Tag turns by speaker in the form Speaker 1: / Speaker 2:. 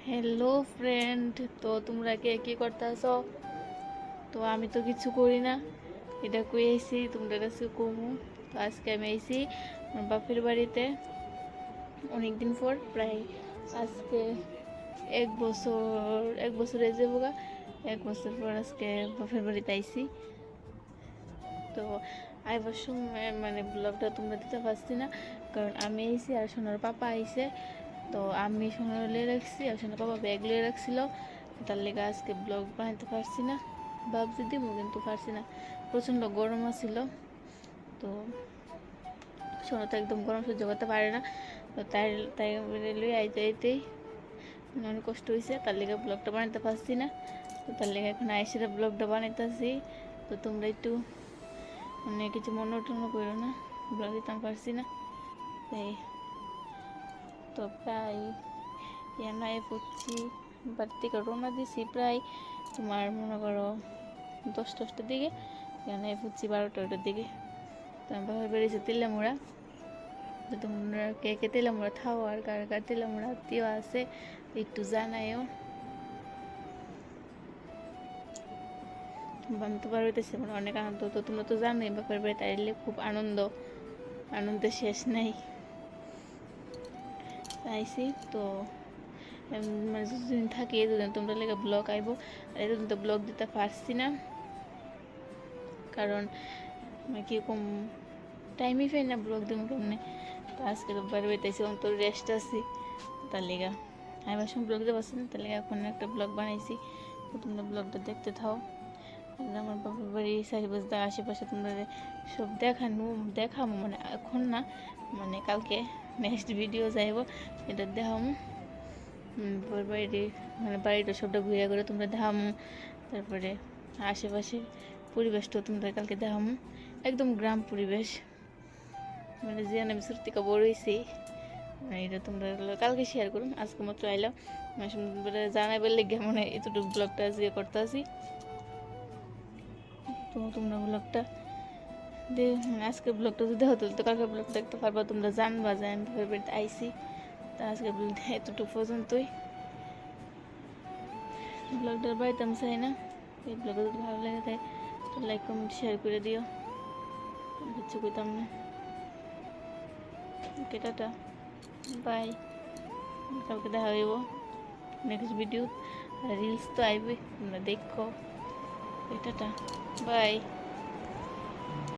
Speaker 1: Hello friend, তো তোমরা কে কি করতেছ? তো আমি তো কিছু করি না, এটা কই আইছি তোমরা কাছে কমু। তো আজকে আমি আইছি আমার বাপের বাড়িতে অনেকদিন পর, প্রায় আজকে 1 বছর হয়ে যাবো গা। 1 বছর পর আজকে বাপের বাড়িতে আইছি। তো আইবার সময় মানে ব্লগটা তোমরা দিতে পারছি না, কারণ আমি আইছি আর সোনার পাপা আইছে। তো আমি সোনার লিয়ে রাখছি আর সোনার পাপা ব্যাগ লিয়ে রাখছিল, তার লেগে আজকে ব্লগ বানাতে পারছি না। ভাবছি দিব কিন্তু পারছি না, প্রচণ্ড গরম আছিল। তো সোনা তো একদম গরম সহ্য করতে পারে না, তো তাই তাই লুয়ে আইতে আইতেই অনেক কষ্ট হয়েছে, তার লেগে ব্লগটা বানাতে পারছি না। তো তার লেগে এখন আইসিরা ব্লগটা বানাইতেছি। তো তোমরা একটু মানে কিছু মনে টনো করো না, ব্লগ দিতাম পারছি না তাই। তো প্রায় ইয়ানায় পড়ছি, বাড়ি থেকে রওনা দিছি প্রায় তোমার মনে করো 10টার দিকে, ইয়ানায় পড়ছি 12টার দিকে। তো আমি বাবার বেরিয়েছি তেলামুড়া। তো তোমরা কে কে তেলামুড়া খাও আর কার কার তেলামুড়া আত্মীয় আছে একটু জানাইও। আমি তো বার হইতেছি মানে অনেক আনন্দ। তো তোমরা তো জানোই বাপের বাড়িতে আইলে খুব আনন্দ, আনন্দের শেষ নাই। আইসি তো মানে যতদিন থাকি এতদিন তোমরা লেগে ব্লগ আইব, আর এতদিন তো ব্লগ দিতে পারছি না, কারণ কীরকম টাইমই পাই না ব্লগ দেবো কেমনে। তো আজকে তো বাড়ি বেতাইছি, তো রেস্ট আছি, তার লেগা আমি সময় ব্লগ দিতে পারছি না, তার লেগে এখন একটা ব্লগ বানাইছি। তো তোমরা ব্লগটা দেখতে থাও। আমার বাবার বাড়ি সারিবাজদা আশেপাশে তোমরা সব দেখামো মানে এখন না, মানে কালকে নেক্সট ভিডিও যাইব, এটা দেখামো। বাড়ি মানে বাড়িটা সবটা ঘুরে ঘুরে তোমরা দেখামো। তারপরে আশেপাশে পরিবেশটাও তোমরা কালকে দেখামো, একদম গ্রাম পরিবেশ, মানে যে আমি ছোট থেকে বড় হয়েছি। এটা তোমরা কালকে শেয়ার করুন, আজকে মাত্র আইলাম জানাইবার লেগে মানে এতটুকু ব্লগটা আজকে করতে আসি। তো তোমরা ব্লগটা আজকে ব্লগটা যদি হতো তো কালকে ব্লগ দেখতে পারবা, তোমরা জানবা যে আমি ভাবে বাড়িতে আইসি। তা আজকে এতটুকু পর্যন্তই, ব্লগটার বাড়িতে আমি চাই না। এই ব্লগটা যদি ভালো লাগে তাই তো লাইক কমেন্ট শেয়ার করে দিও, কিচ্ছু কইতাম না। Okay tata, bye. কালকে দেখা হইব নেক্সট ভিডিও, আর রিলস তো আইবে, তোমরা দেখো। Tata, by.